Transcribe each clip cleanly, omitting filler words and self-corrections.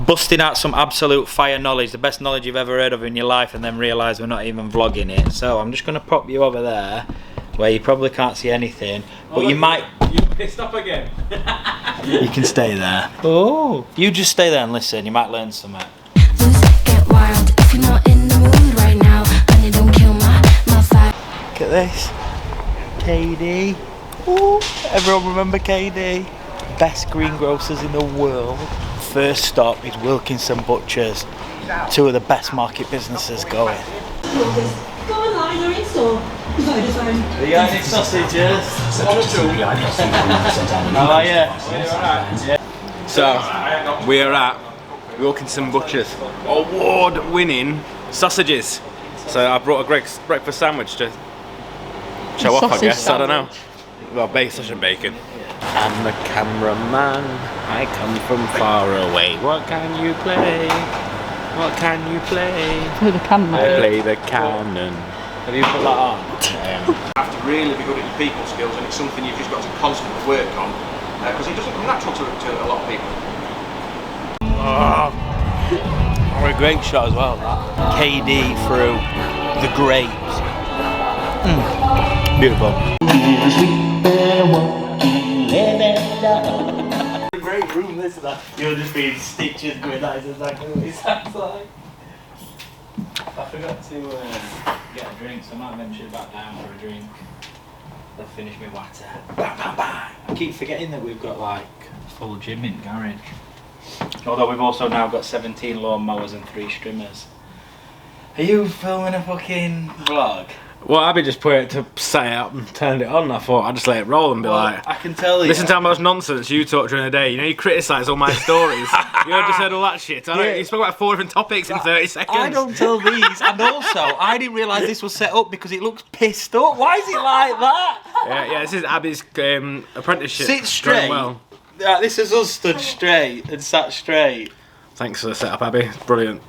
busting out some absolute fire knowledge, the best knowledge you've ever heard of in your life, and then realise we're not even vlogging it. So I'm just going to pop you over there where you probably can't see anything, but you might... You pissed off again. You can stay there. Oh, you just stay there and listen, you might learn something. Get wild if you're not in the mood right now, honey, don't kill my vibe. Look at this, KD. Ooh, everyone remember KD? Best greengrocers in the world. First stop is Wilkinson Butchers. Two of the best market businesses going. Go online or in store. Vodafone. Are you any sausages? How are you? So, we are at Wilkinson Butchers. Award-winning sausages. So I brought a breakfast sandwich to show off, I guess. I don't know. Well, sausage and bacon. I'm the cameraman. I come from far away. What can you play? What can you play? Play the Canon. I play the Canon. Have you put that on? You have to really be good at your people skills, and it's something you've just got to constantly work on, because it doesn't come natural to a lot of people. Oh, a great shot as well, that. KD through the grapes. Beautiful. Great room, this and that. You're just being stitches going, that is exactly what it sounds like. I forgot to get a drink, so I might venture back down for a drink. They'll finish me water. Bang, bang, bang. I keep forgetting that we've got like full gym in garage. Although we've also now got 17 lawnmowers and 3 strimmers. Are you filming a fucking vlog? Well, Abby just put it to set it up and turned it on. I thought I'd just let it roll and be like, I can tell you. listen to how much nonsense you talk during the day. You know, you criticise all my stories. You just heard all that shit. You spoke about 4 different topics in 30 seconds. I don't tell these, and also I didn't realise this was set up because it looks pissed up. Why is it like that? Yeah, this is Abby's apprenticeship. Sit straight. Well. This is us stood straight and sat straight. Thanks for the setup, Abby. It's brilliant.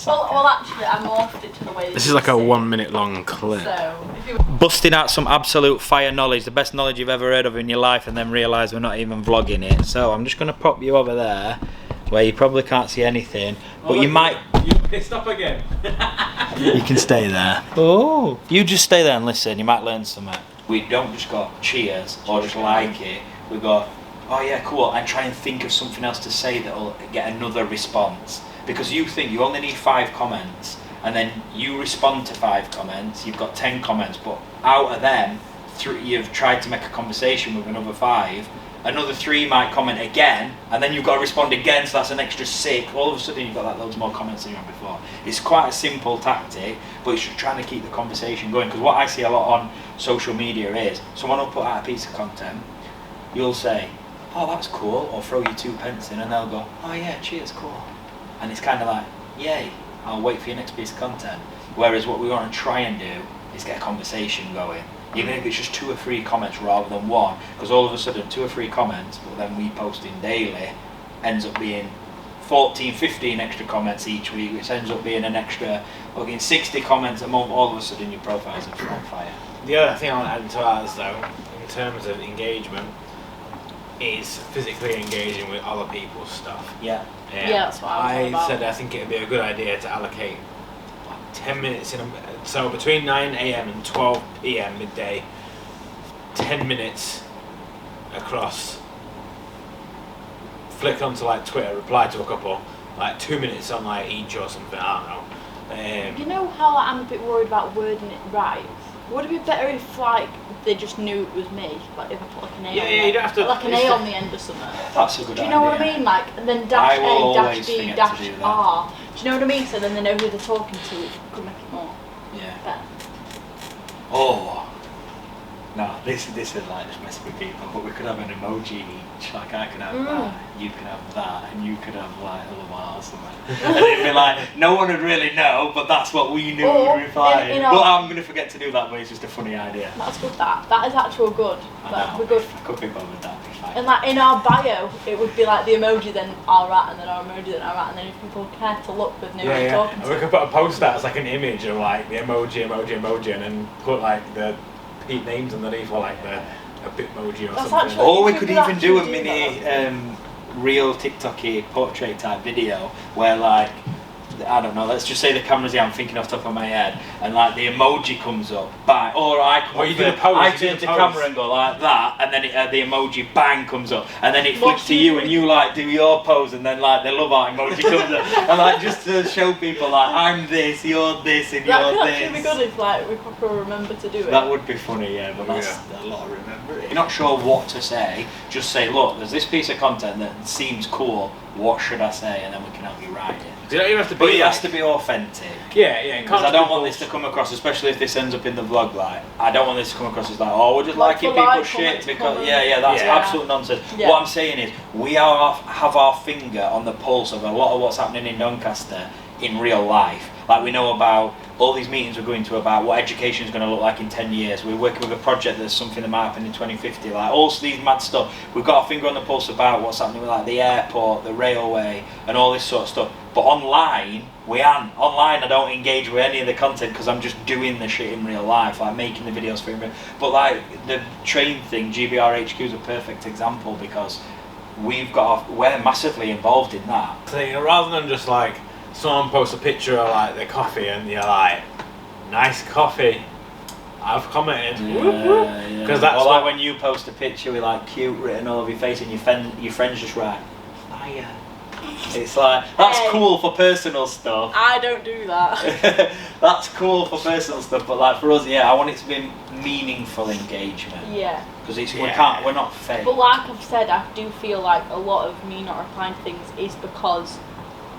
Well, actually, I morphed it to the way. This is like a 1 minute long clip. So, if you Busting out some absolute fire knowledge, the best knowledge you've ever heard of in your life, and then realise we're not even vlogging it. So I'm just going to pop you over there where you probably can't see anything, but you might... You pissed off again. You can stay there. Oh, you just stay there and listen, you might learn something. We don't just go cheers or just like it, we go, oh yeah, cool, and try and think of something else to say that'll get another response. Because you think you only need 5 comments, and then you respond to 5 comments, you've got 10 comments, but out of them, you've tried to make a conversation with another 5, another 3 might comment again, and then you've got to respond again, so that's an extra 6. All of a sudden you've got like loads more comments than you had before. It's quite a simple tactic, but it's just trying to keep the conversation going, because what I see a lot on social media is, someone will put out a piece of content, you'll say, oh that's cool, or throw your 2 pence in, and they'll go, oh yeah, cheers, cool. And it's kind of like, yay, I'll wait for your next piece of content. Whereas what we want to try and do is get a conversation going. Even if it's just 2 or 3 comments rather than 1. Because all of a sudden 2 or 3 comments, but then we posting daily, ends up being 14, 15 extra comments each week, which ends up being an extra 60 comments a month. All of a sudden your profiles are on fire. The other thing I want to add to ours though, in terms of engagement, is physically engaging with other people's stuff. Yeah. Yeah, that's what I was said I think it would be a good idea to allocate 10 minutes so between 9 AM and 12 PM midday, 10 minutes across, flick onto like Twitter, reply to a couple, like 2 minutes on like each or something, I don't know. You know how I'm a bit worried about wording it right? Would it be better if like they just knew it was me? Like if I put like an A on you don't have to, like an A on the end or something. That's a good idea. Do you know what I mean? Like, and then dash A, dash B, dash R. Do you know what I mean? So then they know who they're talking to, which could make it more better. Oh. No, this is like just messing with people, but we could have an emoji each. Like I could have that, you could have that, and you could have like a Lamar or something. And it'd be like, no one would really know, but that's what we knew we reply. But I'm going to forget to do that, but it's just a funny idea. That's good, that is actual good. Like, we're good. I could be bothered with that. And like in our bio, it would be like the emoji, then alright, and then our emoji, then alright, and then if people care to look, they'd know who you're talking to. And we could put a post out as like an image of like the emoji, and then put like the names underneath, or like a bitmoji or something. Or we could even do a mini real TikTok-y portrait type video where like, I don't know, let's just say the camera's here, I'm thinking off the top of my head, and like the emoji comes up, bang, or I come Or up you do the there, pose, I you do turn the to pose. camera and go like that, and then the emoji bang comes up, and then it What flips to do you you- and you like do your pose, and then like the love heart emoji comes up, and like just to show people like I'm this, you're this, and That you're could actually be this. good if like we proper remember to do it. That would be funny, yeah, but that's a lot of remembering. If you're not sure what to say, just say, look, there's this piece of content that seems cool, what should I say? And then we can help you write it. You don't even have to be. But it like, has to be authentic. Yeah, yeah. it Because can't I don't be want this to come across, especially if this ends up in the vlog, like, I don't want this to come across as like, oh, we're just Like liking for people's like, shit, comment, because, comment. that's Yeah. absolute nonsense. Yeah. What I'm saying is, we have our finger on the pulse of a lot of what's happening in Doncaster in real life. Like, we know about all these meetings we're going to about what education is going to look like in 10 years. We're working with a project that's something that might happen in 2050. Like, all these mad stuff. We've got our finger on the pulse about what's happening with like the airport, the railway, and all this sort of stuff. But online, we aren't. Online, I don't engage with any of the content because I'm just doing the shit in real life, like making the videos for real. But like the train thing, GBRHQ is a perfect example because we're massively involved in that. So, you know, rather than just like someone posts a picture of like their coffee and you're like, nice coffee, I've commented, because that's or what, like when you post a picture with like cute written all over your face and your friends just write, hiya. It's like, that's Hey. cool for personal stuff. I don't do that. That's cool for personal stuff, but like for us, I want it to be meaningful engagement. Yeah. Because Yeah. we're not fake. But like I've said, I do feel like a lot of me not replying to things is because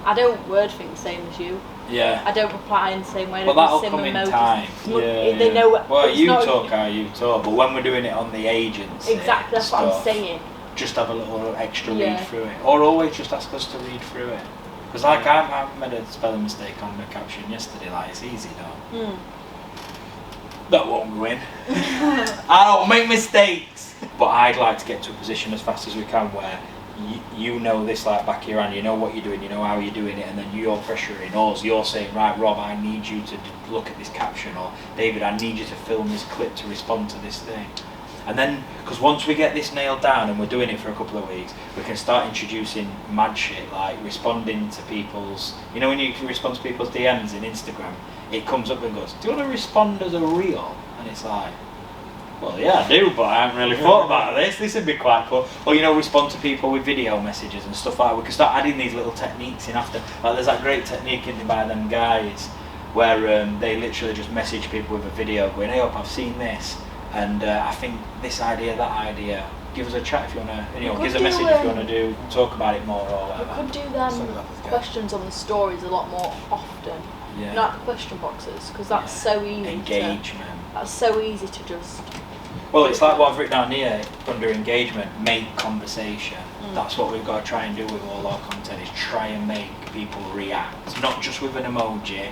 I don't word think the same as you. Yeah. I don't reply in the same way. I But don't that'll use come same in emojis. time. They know. Well, it's you not- talk how you talk, but when we're doing it on the agency, Exactly, that's what I'm stuff, saying. Just have a little extra Yeah. read through it, or always just ask us to read through it. Because like I made a spelling mistake on the caption yesterday. Like it's easy though. That won't go in. I don't make mistakes. But I'd like to get to a position as fast as we can where you know this like back of your hand, you know what you're doing, you know how you're doing it, and then you're pressuring us, you're saying, right Rob, I need you to look at this caption, or David, I need you to film this clip to respond to this thing. And then, because once we get this nailed down and we're doing it for a couple of weeks, we can start introducing mad shit like responding to people's, you know when you respond to people's DMs in Instagram, it comes up and goes, do you want to respond as a reel? And it's like, well, yeah, I do, but I haven't really thought about this. This would be quite cool. Or, you know, respond to people with video messages and stuff like that. We can start adding these little techniques in after. Like, there's that great technique in by them guys where they literally just message people with a video going, hey, up, I've seen this. And I think this idea, that idea. Give us a chat if you want to, you know, give us a message if you want to talk about it more or We whatever. could do them questions on the stories a lot more often. Yeah. Not the question boxes, because that's so easy. Engagement. That's so easy to just. Well, it's like what I've written down here under engagement, make conversation. That's what we've got to try and do with all our content, is try and make people react. Not just with an emoji,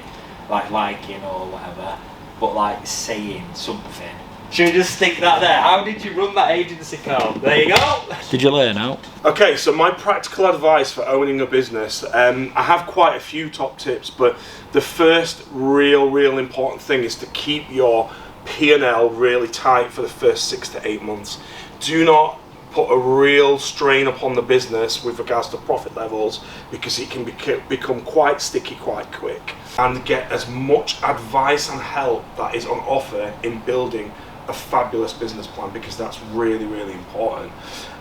like liking or whatever, but like saying something. Should we just stick that there? How did you run that agency, Carl? There you go. Did you learn out? Okay, so my practical advice for owning a business, I have quite a few top tips, but the first real important thing is to keep your P&L really tight for the first 6 to 8 months. Do not put a real strain upon the business with regards to profit levels, because it can become quite sticky quite quick. And get as much advice and help that is on offer in building a fabulous business plan, because that's really important.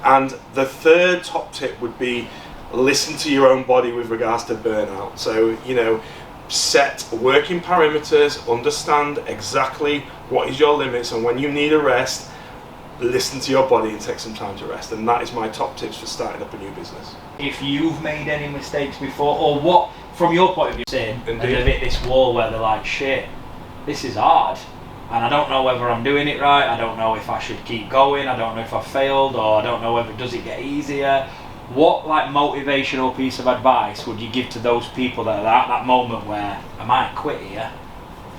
And the third top tip would be listen to your own body with regards to burnout. So, you know, set working parameters, understand exactly what is your limits, and when you need a rest, listen to your body and take some time to rest. And that is my top tips for starting up a new business. If you've made any mistakes before, or what, from your point of view, saying, and Indeed. they've hit this wall where they're like, shit, this is hard, and I don't know whether I'm doing it right, I don't know if I should keep going, I don't know if I failed, or I don't know whether does it get easier. What like motivational piece of advice would you give to those people that are at that moment where I might quit here?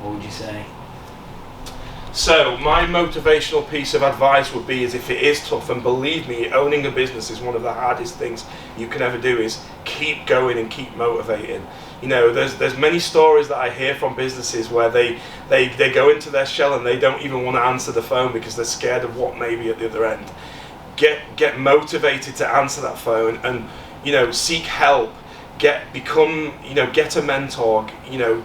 What would you say? So my motivational piece of advice would be, is if it is tough, and believe me, owning a business is one of the hardest things you can ever do, is keep going and keep motivating. You know, there's many stories that I hear from businesses where they go into their shell and they don't even want to answer the phone because they're scared of what may be at the other end. get motivated to answer that phone, and you know, seek help, get a mentor, you know,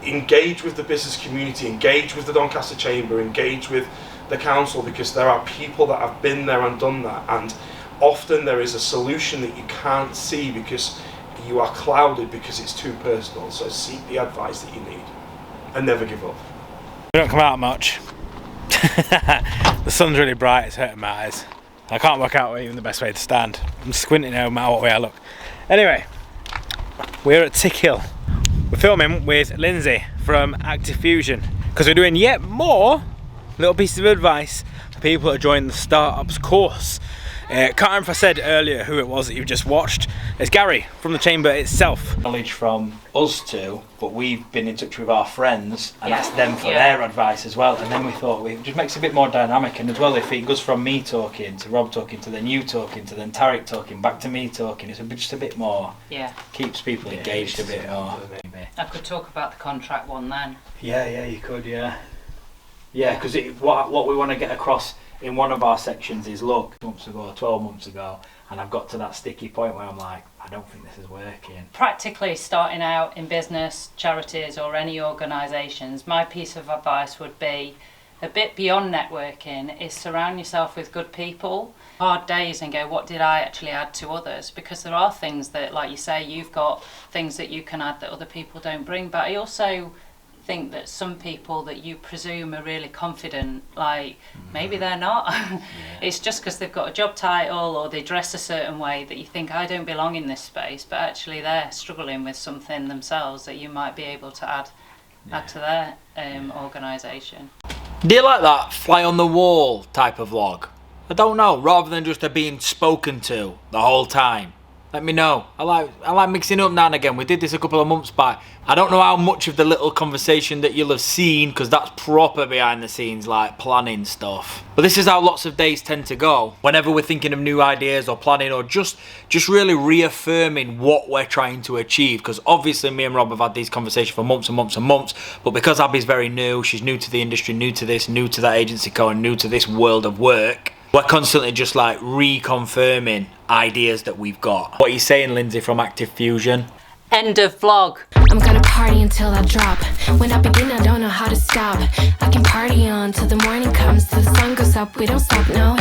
engage with the business community, engage with the Doncaster Chamber, engage with the council, because there are people that have been there and done that, and often there is a solution that you can't see because you are clouded because it's too personal. So seek the advice that you need and never give up. We don't come out much. The sun's really bright, it's hurting my eyes. I can't work out even the best way to stand. I'm squinting no matter what way I look. Anyway, we're at Tick Hill. We're filming with Lindsay from Active Fusion because we're doing yet more little pieces of advice for people that are joining the startups course. Can't remember if I said earlier who it was that you just watched. It's Gary from the chamber itself. Knowledge from us two, but we've been in touch with our friends and asked them for their advice as well. And then we thought it just makes it a bit more dynamic. And as well, if it goes from me talking to Rob talking to then you talking to then Tarek talking back to me talking, it's just a bit more. Yeah. Keeps people engaged a bit more. I could talk about the contract one then. Yeah, you could, yeah. Yeah, because what we want to get across in one of our sections is, look, 12 months ago, and I've got to that sticky point where I'm like, I don't think this is working. Practically starting out in business, charities or any organisations, my piece of advice would be a bit beyond networking is surround yourself with good people. Hard days and go, what did I actually add to others? Because there are things that, like you say, you've got things that you can add that other people don't bring. But I also think that some people that you presume are really confident, like maybe they're not. It's just because they've got a job title or they dress a certain way that you think, I don't belong in this space, but actually they're struggling with something themselves that you might be able to add to their organisation. Do you like that fly on the wall type of vlog? I don't know, rather than just being spoken to the whole time. Let me know. I like mixing up now and again. We did this a couple of months back. I don't know how much of the little conversation that you'll have seen, because that's proper behind the scenes, like planning stuff. But this is how lots of days tend to go. Whenever we're thinking of new ideas or planning or just really reaffirming what we're trying to achieve. Because obviously me and Rob have had these conversations for months and months and months. But because Abby's very new, she's new to the industry, new to this, new to that agency co, and new to this world of work, we're constantly just like reconfirming ideas that we've got. What are you saying, Lindsay from Active Fusion? End of vlog. I'm gonna party until I drop. When I begin, I don't know how to stop. I can party on till the morning comes, till the sun goes up. We don't stop, no.